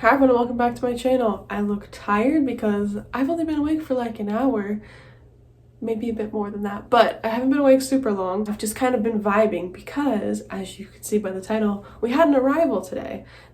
Hi everyone, welcome back to my channel. I look tired because I've only been awake for like an hour, maybe a bit more than that, but I haven't been awake super long. I've just kind of been vibing because, as you can see by the title, we had an arrival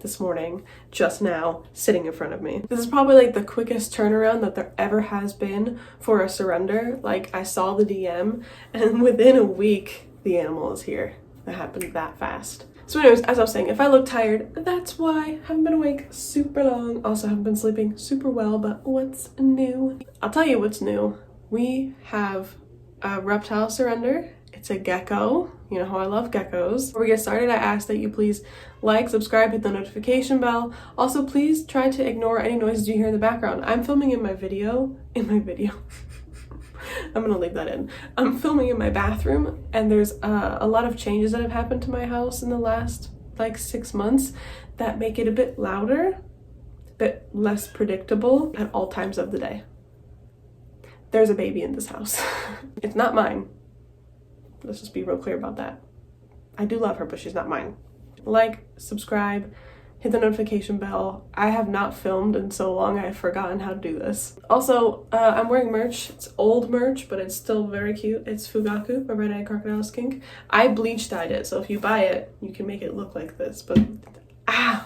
this morning, just now, sitting in front of me. This is probably like the quickest turnaround that there ever has been for a surrender. Like, I saw the DM and within a week, the animal is here. That happened that fast. So anyways, as I was saying, if I look tired, that's why. I haven't been awake super long. Also haven't been sleeping super well, but what's new? I'll tell you what's new. We have a reptile surrender. It's a gecko. You know how I love geckos. Before we get started, I ask that you please like, subscribe, hit the notification bell. Also, please try to ignore any noises you hear in the background. I'm filming in my video. I'm gonna leave that in. I'm filming in my bathroom, and there's a lot of changes that have happened to my house in the last like 6 months that make it a bit louder, a bit less predictable at all times of the day. There's a baby in this house. It's not mine. Let's just be real clear about that. I do love her, but she's not mine. Like, subscribe, hit the notification bell. I have not filmed in so long, I've forgotten how to do this. Also, I'm wearing merch. It's old merch, but it's still very cute. It's Fugaku, my red-eyed crocodile skink. I bleach dyed it, so if you buy it, you can make it look like this, but ow!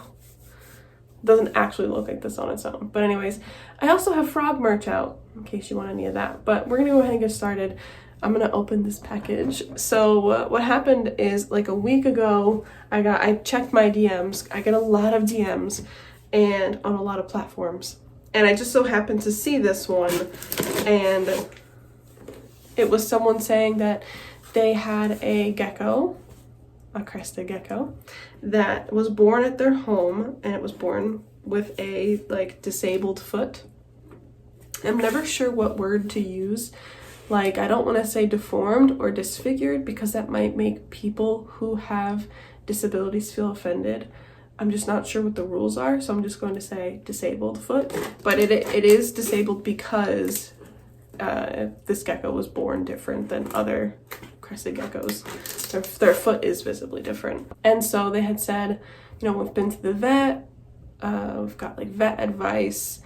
It doesn't actually look like this on its own. But anyways, I also have frog merch out, in case you want any of that. But we're gonna go ahead and get started. I'm gonna open this package. So what happened is, like a week ago, I checked my DMs. I get a lot of DMs and on a lot of platforms. And I just so happened to see this one, and it was someone saying that they had a gecko, a crested gecko, that was born at their home, and it was born with a like disabled foot. I'm never sure what word to use. Like, I don't want to say deformed or disfigured because that might make people who have disabilities feel offended. I'm just not sure what the rules are, so I'm just going to say disabled foot. But it is disabled because this gecko was born different than other crested geckos. Their foot is visibly different. And so they had said, you know, we've been to the vet, we've got like vet advice.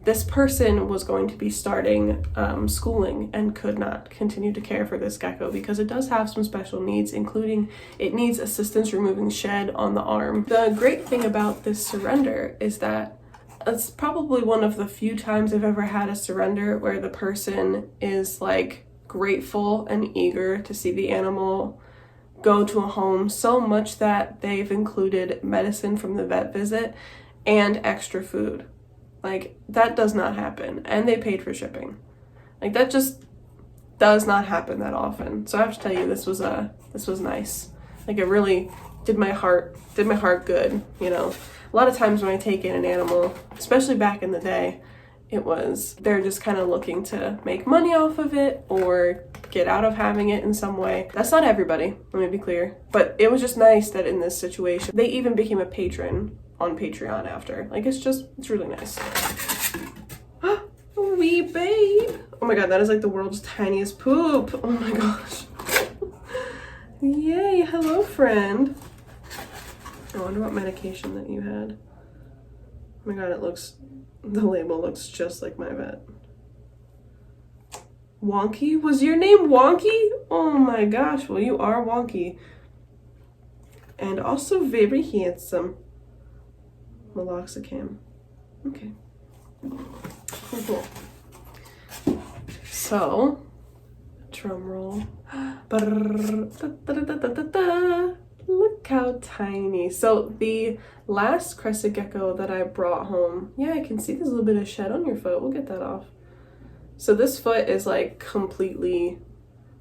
This person was going to be starting schooling and could not continue to care for this gecko because it does have some special needs, including it needs assistance removing shed on the arm. The great thing about this surrender is that it's probably one of the few times I've ever had a surrender where the person is like grateful and eager to see the animal go to a home, so much that they've included medicine from the vet visit and extra food. Like, that does not happen, and they paid for shipping. Like, that just does not happen that often. So I have to tell you, this was nice. Like, it really did my heart good, you know. A lot of times when I take in an animal, especially back in the day, they're just kind of looking to make money off of it or get out of having it in some way. That's not everybody, let me be clear. But it was just nice that in this situation, they even became a patron on Patreon after. Like, it's really nice. Wee babe. Oh my god, that is like the world's tiniest poop. Oh my gosh. Yay, hello friend. I wonder what medication that you had. Oh my god, the label looks just like my vet. Wonky? Was your name Wonky? Oh my gosh, well, you are Wonky. And also very handsome. Meloxicam. Okay. Cool. So, drum roll. Look how tiny. So the last crested gecko that I brought home, yeah, I can see there's a little bit of shed on your foot. We'll get that off. So this foot is like completely,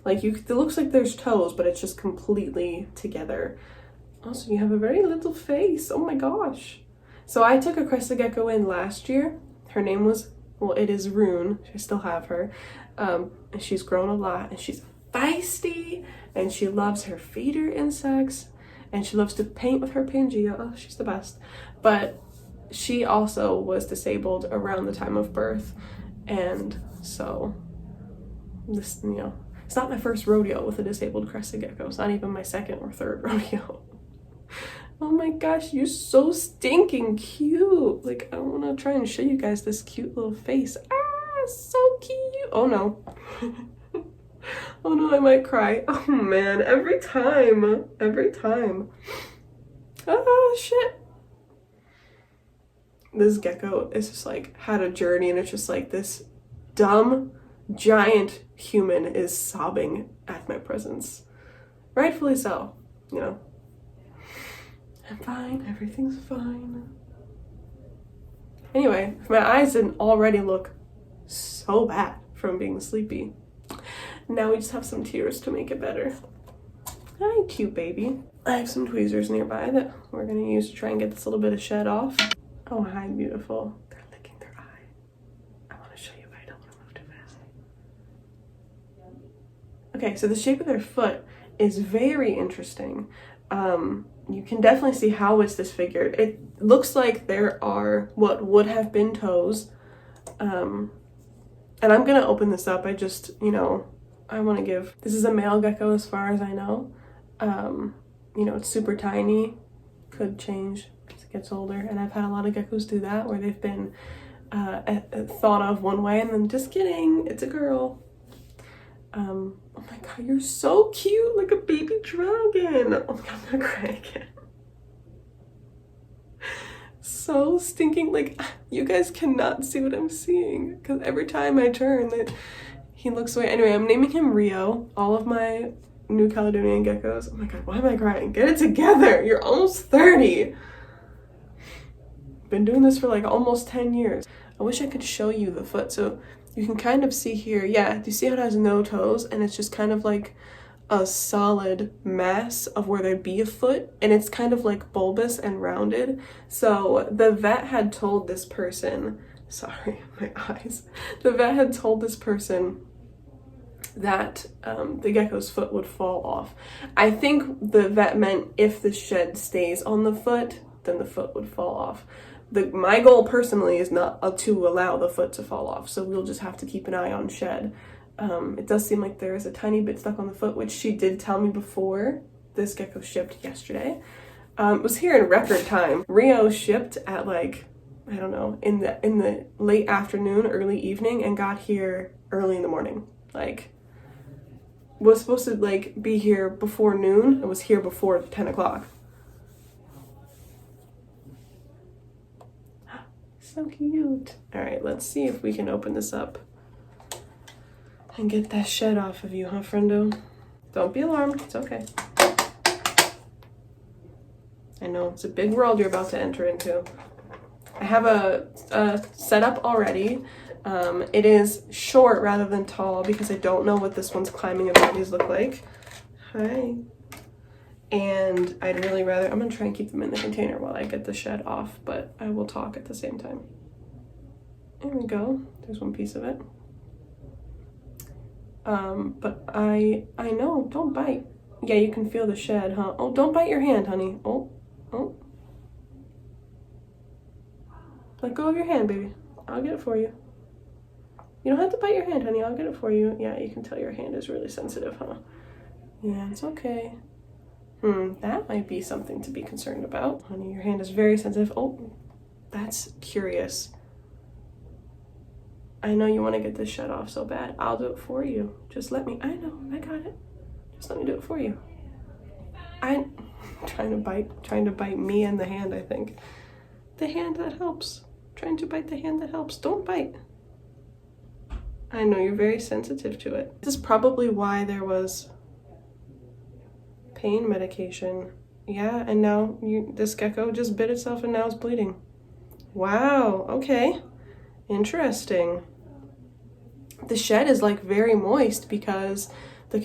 like it looks like there's toes, but it's just completely together. Also, you have a very little face. Oh my gosh. So I took a crested gecko in last year. Her name was, well, it is Rune. I still have her. And she's grown a lot, and she's feisty, and she loves her feeder insects, and she loves to paint with her Pangea. Oh, she's the best. But she also was disabled around the time of birth, and so this, you know, it's not my first rodeo with a disabled crested gecko. It's not even my second or third rodeo. Oh my gosh, you're so stinking cute. Like, I want to try and show you guys this cute little face. Ah, so cute. Oh no. Oh no, I might cry. Oh man, every time. Every time. Oh shit. This gecko is just like had a journey, and it's just like this dumb giant human is sobbing at my presence. Rightfully so, you know. I'm fine, everything's fine. Anyway, my eyes didn't already look so bad from being sleepy. Now we just have some tears to make it better. Hi, cute baby. I have some tweezers nearby that we're gonna use to try and get this little bit of shed off. Oh, hi, beautiful. They're licking their eye. I want to show you, but I don't want to move too fast. Okay, so the shape of their foot is very interesting. You can definitely see how it's disfigured. It looks like there are what would have been toes. And I'm gonna open this up. I just, you know, I want to give, this is a male gecko as far as I know. You know, it's super tiny, could change as it gets older, and I've had a lot of geckos do that where they've been thought of one way and then just kidding, it's a girl. Oh my god, you're so cute, like a baby dragon. Oh my god, I'm gonna cry again. So stinking, like, you guys cannot see what I'm seeing because every time I turn he looks away. Anyway, I'm naming him Rio. All of my New Caledonian geckos. Oh my god, why am I crying? Get it together. You're almost 30. Been doing this for like almost 10 years. I wish I could show you the foot. So you can kind of see here. Yeah, do you see how it has no toes? And it's just kind of like a solid mass of where there'd be a foot. And it's kind of like bulbous and rounded. So the vet had told this person, sorry, my eyes. The vet had told this person that the gecko's foot would fall off. I think the vet meant if the shed stays on the foot, then the foot would fall off. My goal personally is not to allow the foot to fall off, so we'll just have to keep an eye on shed. It does seem like there is a tiny bit stuck on the foot, which she did tell me before this gecko shipped yesterday. It was here in record time. Rio shipped at like, I don't know, in the late afternoon, early evening, and got here early in the morning. Like, was supposed to like be here before noon. It was here before 10 o'clock. So cute. All right, let's see if we can open this up and get that shed off of you, huh, friendo? Don't be alarmed, it's okay. I know, it's a big world you're about to enter into. I have a setup already. It is short rather than tall because I don't know what this one's climbing abilities look like. Hi. And I'd really rather, I'm gonna try and keep them in the container while I get the shed off, but I will talk at the same time. There we go, there's one piece of it. But I know, don't bite. Yeah, you can feel the shed, huh? Oh, don't bite your hand, honey. Oh. Let go of your hand, baby. I'll get it for you. You don't have to bite your hand, honey. I'll get it for you. Yeah, you can tell your hand is really sensitive, huh? Yeah, it's okay. That might be something to be concerned about. Honey, your hand is very sensitive. Oh, that's curious. I know you want to get this shed off so bad. I'll do it for you. Just let me. I know, I got it. Just let me do it for you. I'm trying to bite me in the hand, I think. The hand that helps. Trying to bite the hand that helps. Don't bite. I know you're very sensitive to it. This is probably why there was pain medication. Yeah, and now this gecko just bit itself and now it's bleeding. Wow, okay. Interesting. The shed is like very moist because the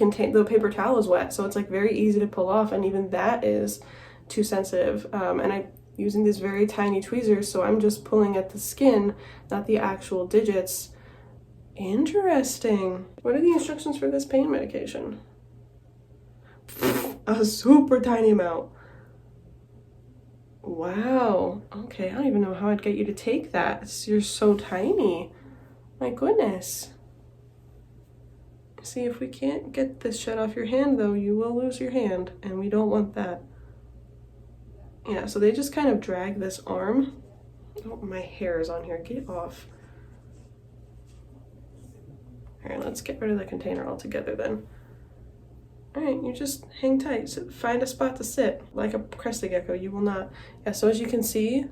paper towel is wet, so it's like very easy to pull off, and even that is too sensitive. And I'm using these very tiny tweezers, so I'm just pulling at the skin, not the actual digits. Interesting. What are the instructions for this pain medication? A super tiny amount. Wow. Okay, I don't even know how I'd get you to take that. You're so tiny. My goodness. See, if we can't get this shed off your hand, though, you will lose your hand, and we don't want that. Yeah, so they just kind of drag this arm. Oh, my hair is on here. Get off. All right, let's get rid of the container altogether then. All right, you just hang tight. So find a spot to sit. Like a crested gecko, you will not. Yeah, so as you can see,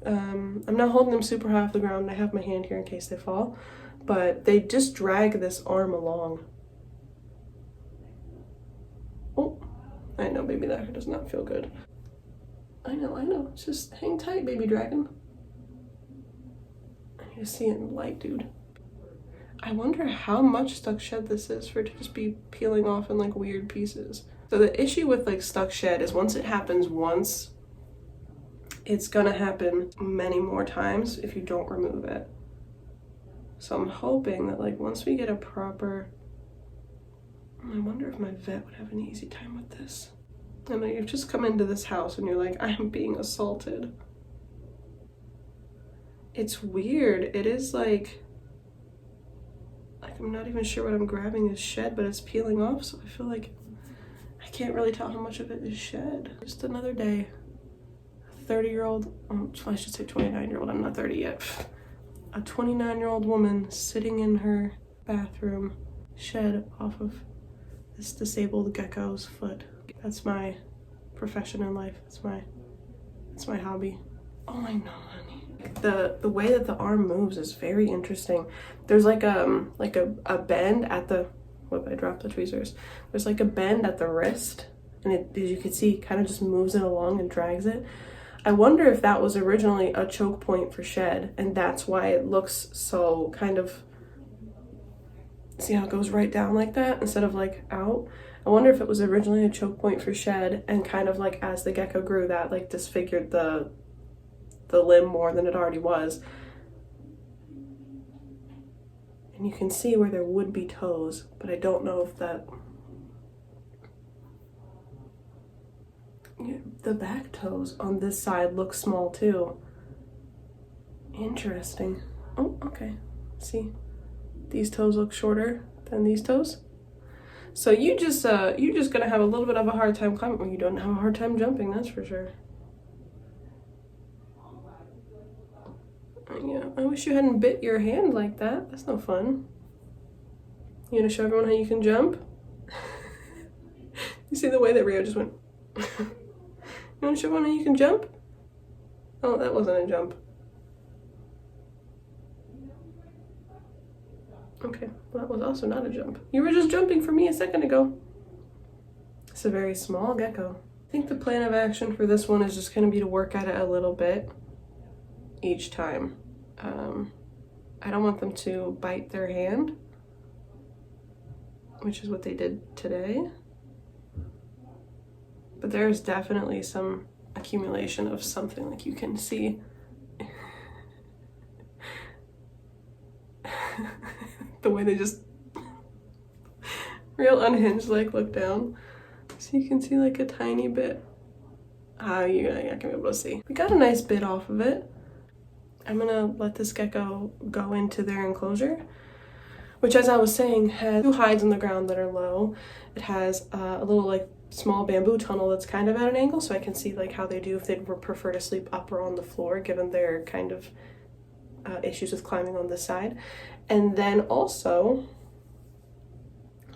I'm not holding them super high off the ground. I have my hand here in case they fall. But they just drag this arm along. Oh, I know, baby, that does not feel good. I know. Just hang tight, baby dragon. I need to see it in light, dude. I wonder how much stuck shed this is for it to just be peeling off in like weird pieces. So the issue with like stuck shed is once it happens once, it's gonna happen many more times if you don't remove it. So I'm hoping that like once we get a proper, I wonder if my vet would have an easy time with this. I know you've just come into this house and you're like, I am being assaulted. It's weird. It is like I'm not even sure what I'm grabbing is shed, but it's peeling off, so I feel like I can't really tell how much of it is shed. Just another day. A 30-year-old, I should say 29-year-old, I'm not 30 yet. A 29-year-old woman sitting in her bathroom, shed off of this disabled gecko's foot. That's my profession in life. It's my hobby. Oh, I know, honey. The way that the arm moves is very interesting. There's like a bend at the, whoop, I dropped the tweezers. There's like a bend at the wrist, and it, as you can see, kind of just moves it along and drags it. I wonder if that was originally a choke point for shed, and that's why it looks so kind of, see how it goes right down like that instead of like out? I wonder if it was originally a choke point for shed, and kind of like as the gecko grew, that like disfigured the limb more than it already was. And you can see where there would be toes, but I don't know if that, yeah, the back toes on this side look small too. Interesting. Oh, okay. See, these toes look shorter than these toes. So you're just gonna have a little bit of a hard time climbing. Well, you don't have a hard time jumping, that's for sure. Yeah, I wish you hadn't bit your hand like that. That's no fun. You gonna show everyone how you can jump? You see the way that Rio just went? You wanna show everyone how you can jump? Oh, that wasn't a jump. Okay, well, that was also not a jump. You were just jumping for me a second ago. It's a very small gecko. I think the plan of action for this one is just gonna be to work at it a little bit each time. I don't want them to bite their hand, which is what they did today. But there's definitely some accumulation of something, like you can see. The way they just real unhinged, like look down. So you can see like a tiny bit. You're not gonna be able to see. We got a nice bit off of it. I'm gonna let this gecko go into their enclosure, which, as I was saying, has 2 hides on the ground that are low. It has a little like small bamboo tunnel that's kind of at an angle, so I can see like how they do if they'd prefer to sleep up or on the floor, given their kind of issues with climbing on this side. And then also,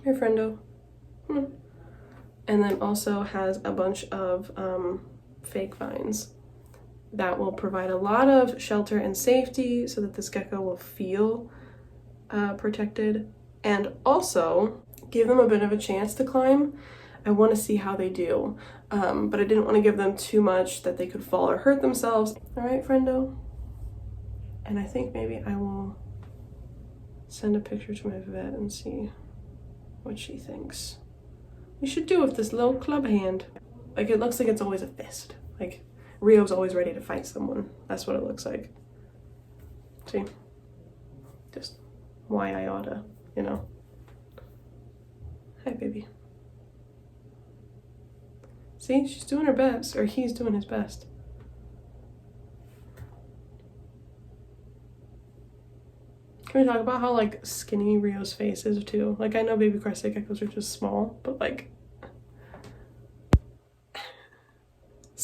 here, friendo. And then also has a bunch of fake vines that will provide a lot of shelter and safety so that this gecko will feel protected, and also give them a bit of a chance to climb. I want to see how they do, but I didn't want to give them too much that they could fall or hurt themselves. All right, friendo. And I think maybe I will send a picture to my vet and see what she thinks we should do with this little club hand. Like, it looks like it's always a fist. Like, Rio's always ready to fight someone. That's what it looks like. See? Just why I oughta, you know? Hi, baby. See? She's doing her best, or he's doing his best. Can we talk about how, like, skinny Rio's face is, too? Like, I know baby crested geckos are just small, but, like,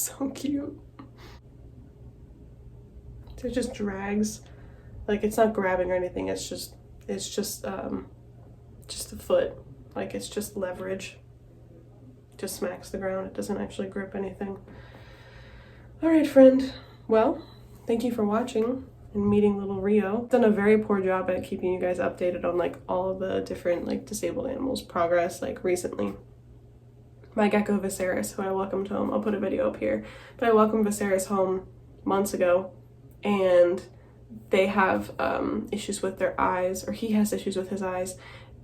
So cute. It just drags. Like, it's not grabbing or anything, it's just the foot. Like, it's just leverage. Just smacks the ground. It doesn't actually grip anything. Alright, friend. Well, thank you for watching and meeting little Rio. I've done a very poor job at keeping you guys updated on like all of the different like disabled animals progress like recently. My gecko Viserys, who I welcomed home, I'll put a video up here, but I welcomed Viserys home months ago, and they have issues with their eyes, or he has issues with his eyes,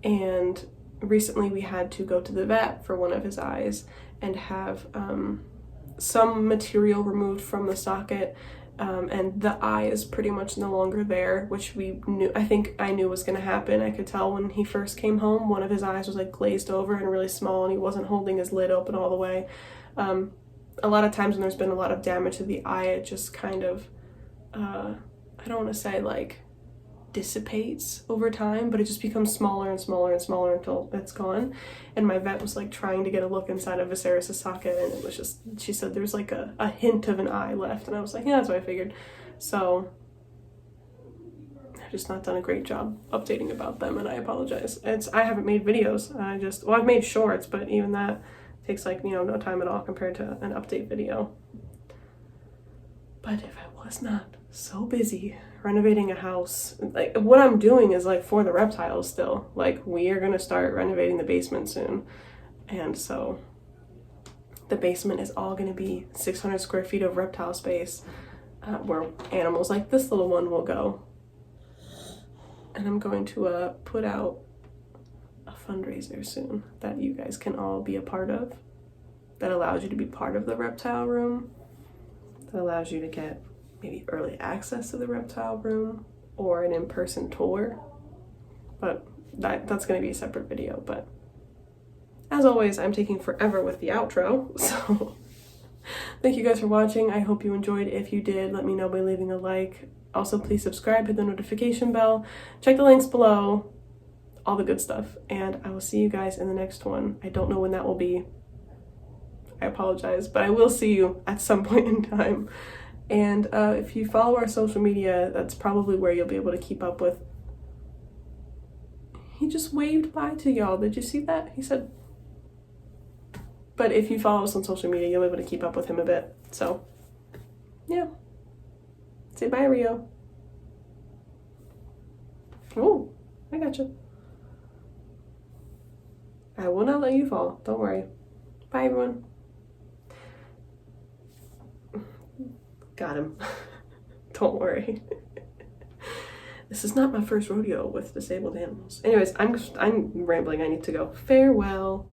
and recently we had to go to the vet for one of his eyes and have some material removed from the socket, and the eye is pretty much no longer there, which I knew was going to happen. I could tell when he first came home, one of his eyes was like glazed over and really small, and he wasn't holding his lid open all the way. A lot of times when there's been a lot of damage to the eye, it just kind of, I don't want to say like dissipates over time, but it just becomes smaller and smaller and smaller until it's gone. And my vet was like trying to get a look inside of Viserys' socket, and it was just, she said there's like a hint of an eye left, and I was like, yeah, that's what I figured. So I've just not done a great job updating about them, and I apologize. I haven't made videos. I've made shorts, but even that takes like, you know, no time at all compared to an update video. But if I was not so busy renovating a house, like what I'm doing is like for the reptiles still. Like, we are gonna start renovating the basement soon, and so the basement is all gonna be 600 square feet of reptile space, where animals like this little one will go. And I'm going to put out a fundraiser soon that you guys can all be a part of, that allows you to be part of the reptile room, that allows you to get maybe early access to the reptile room or an in-person tour. But that's going to be a separate video. But as always, I'm taking forever with the outro, so thank you guys for watching. I hope you enjoyed. If you did, let me know by leaving a like. Also, please subscribe, hit the notification bell, check the links below, all the good stuff, and I will see you guys in the next one. I don't know when that will be. I apologize, but I will see you at some point in time. And if you follow our social media, that's probably where you'll be able to keep up with. He just waved bye to y'all. Did you see that? He said. But if you follow us on social media, you'll be able to keep up with him a bit. So, yeah. Say bye, Rio. Oh, I gotcha. I will not let you fall. Don't worry. Bye, everyone. Got him. Don't worry. This is not my first rodeo with disabled animals. Anyways, I'm rambling. I need to go. Farewell.